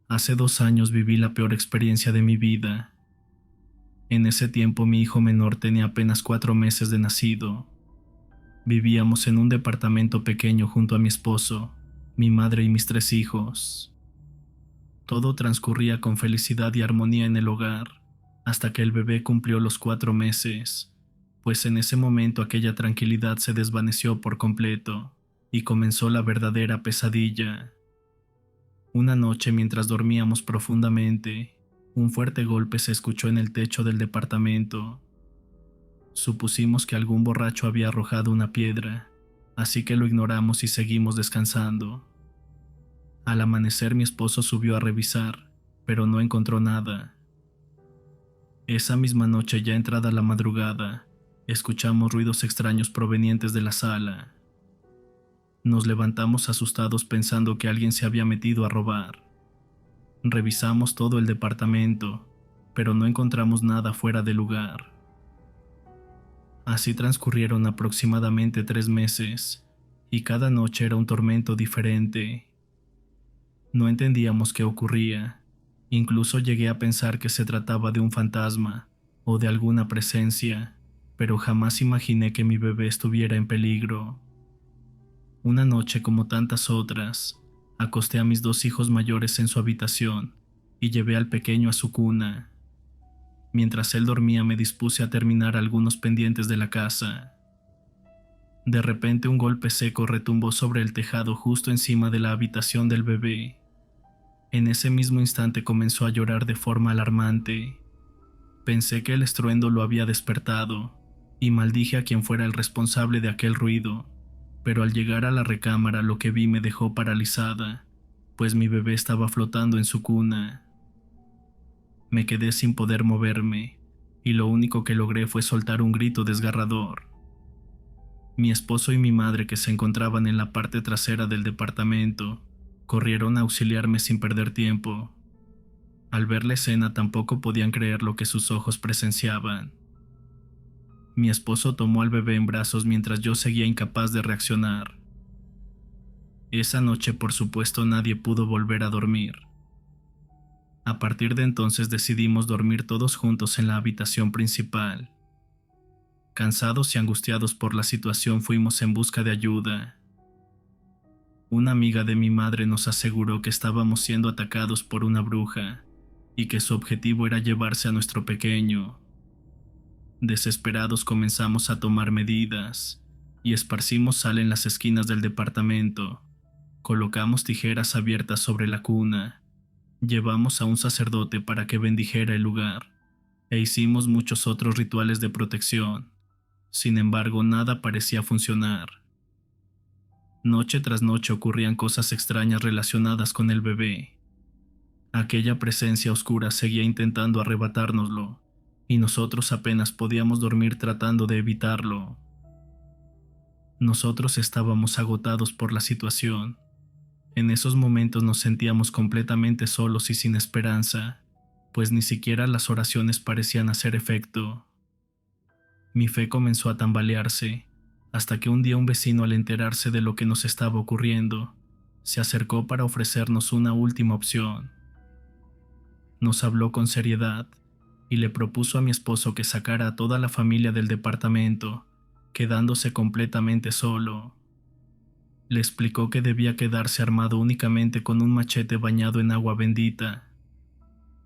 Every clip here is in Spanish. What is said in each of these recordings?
Hace 2 años viví la peor experiencia de mi vida. En ese tiempo mi hijo menor tenía apenas 4 meses de nacido. Vivíamos en un departamento pequeño junto a mi esposo, mi madre y mis 3 hijos. Todo transcurría con felicidad y armonía en el hogar, hasta que el bebé cumplió los 4 meses, pues en ese momento aquella tranquilidad se desvaneció por completo y comenzó la verdadera pesadilla. Una noche mientras dormíamos profundamente, un fuerte golpe se escuchó en el techo del departamento. Supusimos que algún borracho había arrojado una piedra, así que lo ignoramos y seguimos descansando. Al amanecer mi esposo subió a revisar, pero no encontró nada. Esa misma noche, ya entrada la madrugada, escuchamos ruidos extraños provenientes de la sala. Nos levantamos asustados pensando que alguien se había metido a robar. Revisamos todo el departamento, pero no encontramos nada fuera de lugar. Así transcurrieron aproximadamente 3 meses, y cada noche era un tormento diferente. No entendíamos qué ocurría. Incluso llegué a pensar que se trataba de un fantasma o de alguna presencia, pero jamás imaginé que mi bebé estuviera en peligro. Una noche, como tantas otras, acosté a mis 2 hijos mayores en su habitación y llevé al pequeño a su cuna. Mientras él dormía me dispuse a terminar algunos pendientes de la casa. De repente un golpe seco retumbó sobre el tejado justo encima de la habitación del bebé. En ese mismo instante comenzó a llorar de forma alarmante. Pensé que el estruendo lo había despertado y maldije a quien fuera el responsable de aquel ruido, pero al llegar a la recámara lo que vi me dejó paralizada, pues mi bebé estaba flotando en su cuna. Me quedé sin poder moverme, y lo único que logré fue soltar un grito desgarrador. Mi esposo y mi madre, que se encontraban en la parte trasera del departamento, corrieron a auxiliarme sin perder tiempo. Al ver la escena tampoco podían creer lo que sus ojos presenciaban. Mi esposo tomó al bebé en brazos mientras yo seguía incapaz de reaccionar. Esa noche, por supuesto, nadie pudo volver a dormir. A partir de entonces decidimos dormir todos juntos en la habitación principal. Cansados y angustiados por la situación, fuimos en busca de ayuda. Una amiga de mi madre nos aseguró que estábamos siendo atacados por una bruja y que su objetivo era llevarse a nuestro pequeño. Desesperados comenzamos a tomar medidas y esparcimos sal en las esquinas del departamento. Colocamos tijeras abiertas sobre la cuna. Llevamos a un sacerdote para que bendijera el lugar e hicimos muchos otros rituales de protección. Sin embargo, nada parecía funcionar. Noche tras noche ocurrían cosas extrañas relacionadas con el bebé. Aquella presencia oscura seguía intentando arrebatárnoslo, y nosotros apenas podíamos dormir tratando de evitarlo. Nosotros estábamos agotados por la situación. En esos momentos nos sentíamos completamente solos y sin esperanza, pues ni siquiera las oraciones parecían hacer efecto. Mi fe comenzó a tambalearse, hasta que un día un vecino, al enterarse de lo que nos estaba ocurriendo, se acercó para ofrecernos una última opción. Nos habló con seriedad y le propuso a mi esposo que sacara a toda la familia del departamento, quedándose completamente solo. Le explicó que debía quedarse armado únicamente con un machete bañado en agua bendita.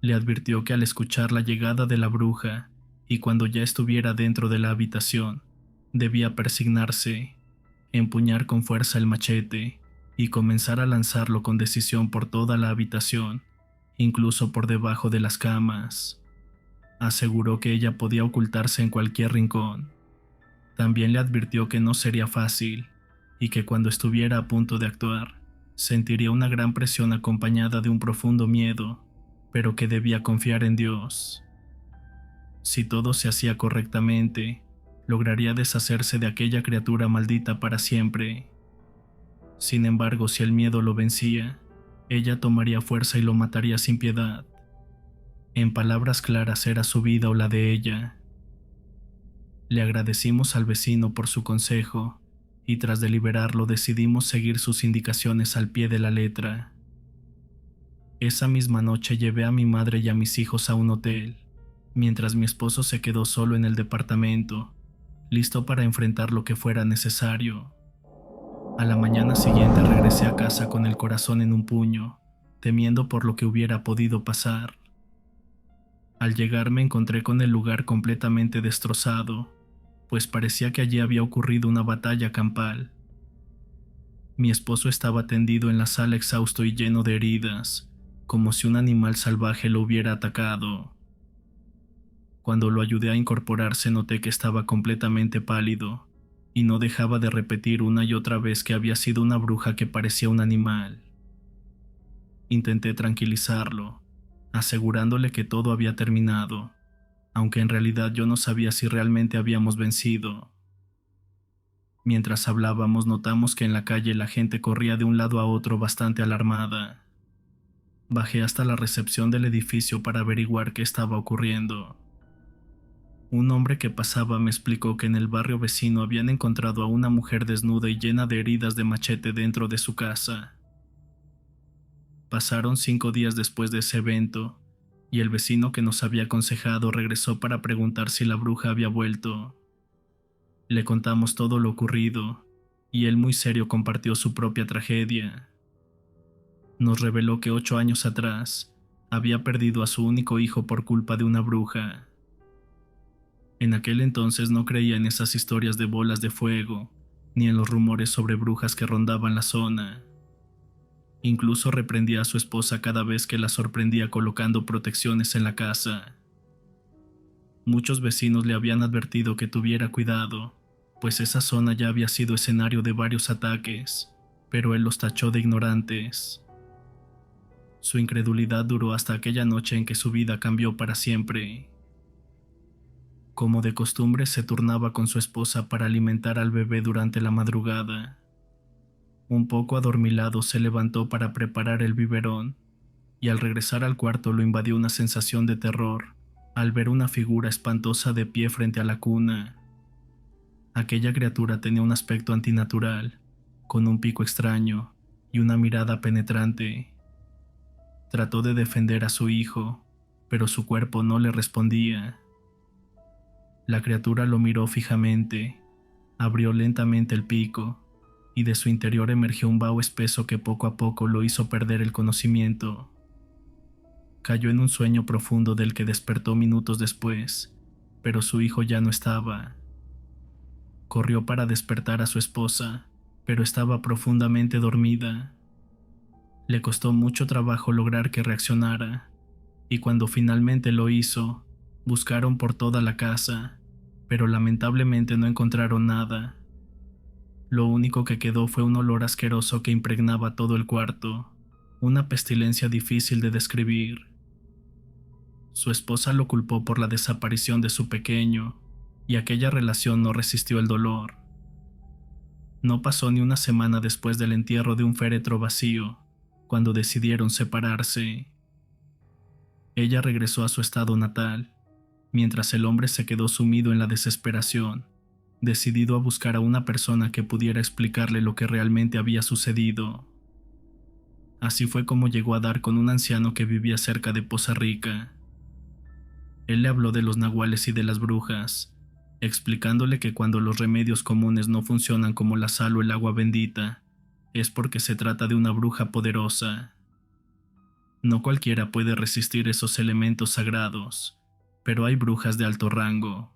Le advirtió que al escuchar la llegada de la bruja y cuando ya estuviera dentro de la habitación, debía persignarse, empuñar con fuerza el machete y comenzar a lanzarlo con decisión por toda la habitación, incluso por debajo de las camas. Aseguró que ella podía ocultarse en cualquier rincón. También le advirtió que no sería fácil y que cuando estuviera a punto de actuar, sentiría una gran presión acompañada de un profundo miedo, pero que debía confiar en Dios. Si todo se hacía correctamente, lograría deshacerse de aquella criatura maldita para siempre. Sin embargo, si el miedo lo vencía, ella tomaría fuerza y lo mataría sin piedad. En palabras claras, era su vida o la de ella. Le agradecimos al vecino por su consejo y tras deliberarlo decidimos seguir sus indicaciones al pie de la letra. Esa misma noche llevé a mi madre y a mis hijos a un hotel, mientras mi esposo se quedó solo en el departamento, listo para enfrentar lo que fuera necesario. A la mañana siguiente regresé a casa con el corazón en un puño, temiendo por lo que hubiera podido pasar. Al llegar me encontré con el lugar completamente destrozado, pues parecía que allí había ocurrido una batalla campal. Mi esposo estaba tendido en la sala exhausto y lleno de heridas, como si un animal salvaje lo hubiera atacado. Cuando lo ayudé a incorporarse noté que estaba completamente pálido, y no dejaba de repetir una y otra vez que había sido una bruja que parecía un animal. Intenté tranquilizarlo, asegurándole que todo había terminado, aunque en realidad yo no sabía si realmente habíamos vencido. Mientras hablábamos notamos que en la calle la gente corría de un lado a otro bastante alarmada. Bajé hasta la recepción del edificio para averiguar qué estaba ocurriendo. Un hombre que pasaba me explicó que en el barrio vecino habían encontrado a una mujer desnuda y llena de heridas de machete dentro de su casa. Pasaron 5 días después de ese evento, y el vecino que nos había aconsejado regresó para preguntar si la bruja había vuelto. Le contamos todo lo ocurrido, y él muy serio compartió su propia tragedia. Nos reveló que 8 años atrás había perdido a su único hijo por culpa de una bruja. En aquel entonces no creía en esas historias de bolas de fuego, ni en los rumores sobre brujas que rondaban la zona. Incluso reprendía a su esposa cada vez que la sorprendía colocando protecciones en la casa. Muchos vecinos le habían advertido que tuviera cuidado, pues esa zona ya había sido escenario de varios ataques, pero él los tachó de ignorantes. Su incredulidad duró hasta aquella noche en que su vida cambió para siempre. Como de costumbre, se turnaba con su esposa para alimentar al bebé durante la madrugada. Un poco adormilado se levantó para preparar el biberón, y al regresar al cuarto lo invadió una sensación de terror al ver una figura espantosa de pie frente a la cuna. Aquella criatura tenía un aspecto antinatural, con un pico extraño y una mirada penetrante. Trató de defender a su hijo, pero su cuerpo no le respondía. La criatura lo miró fijamente, abrió lentamente el pico, y de su interior emergió un vaho espeso que poco a poco lo hizo perder el conocimiento. Cayó en un sueño profundo del que despertó minutos después, pero su hijo ya no estaba. Corrió para despertar a su esposa, pero estaba profundamente dormida. Le costó mucho trabajo lograr que reaccionara, y cuando finalmente lo hizo, buscaron por toda la casa, pero lamentablemente no encontraron nada. Lo único que quedó fue un olor asqueroso que impregnaba todo el cuarto, una pestilencia difícil de describir. Su esposa lo culpó por la desaparición de su pequeño, y aquella relación no resistió el dolor. No pasó ni una semana después del entierro de un féretro vacío, cuando decidieron separarse. Ella regresó a su estado natal, mientras el hombre se quedó sumido en la desesperación, decidido a buscar a una persona que pudiera explicarle lo que realmente había sucedido. Así fue como llegó a dar con un anciano que vivía cerca de Poza Rica. Él le habló de los nahuales y de las brujas, explicándole que cuando los remedios comunes no funcionan como la sal o el agua bendita, es porque se trata de una bruja poderosa. No cualquiera puede resistir esos elementos sagrados, pero hay brujas de alto rango.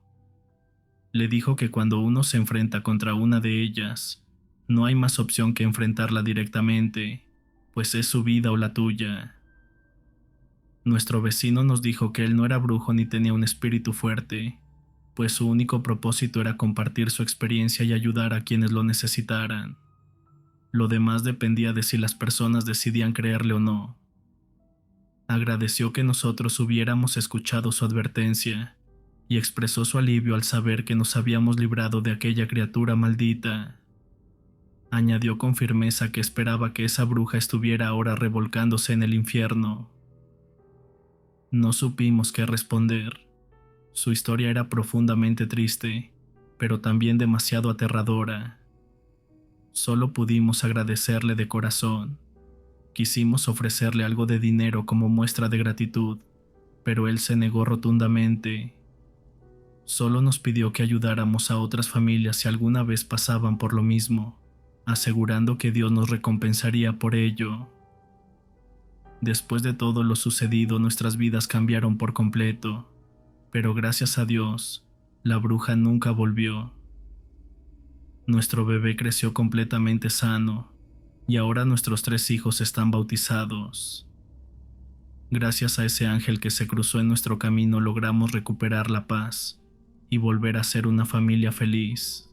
Le dijo que cuando uno se enfrenta contra una de ellas, no hay más opción que enfrentarla directamente, pues es su vida o la tuya. Nuestro vecino nos dijo que él no era brujo ni tenía un espíritu fuerte, pues su único propósito era compartir su experiencia y ayudar a quienes lo necesitaran. Lo demás dependía de si las personas decidían creerle o no. Agradeció que nosotros hubiéramos escuchado su advertencia y expresó su alivio al saber que nos habíamos librado de aquella criatura maldita. Añadió con firmeza que esperaba que esa bruja estuviera ahora revolcándose en el infierno. No supimos qué responder. Su historia era profundamente triste, pero también demasiado aterradora. Solo pudimos agradecerle de corazón. Quisimos ofrecerle algo de dinero como muestra de gratitud, pero él se negó rotundamente. Solo nos pidió que ayudáramos a otras familias si alguna vez pasaban por lo mismo, asegurando que Dios nos recompensaría por ello. Después de todo lo sucedido, nuestras vidas cambiaron por completo, pero gracias a Dios, la bruja nunca volvió. Nuestro bebé creció completamente sano, y ahora nuestros 3 hijos están bautizados. Gracias a ese ángel que se cruzó en nuestro camino logramos recuperar la paz y volver a ser una familia feliz.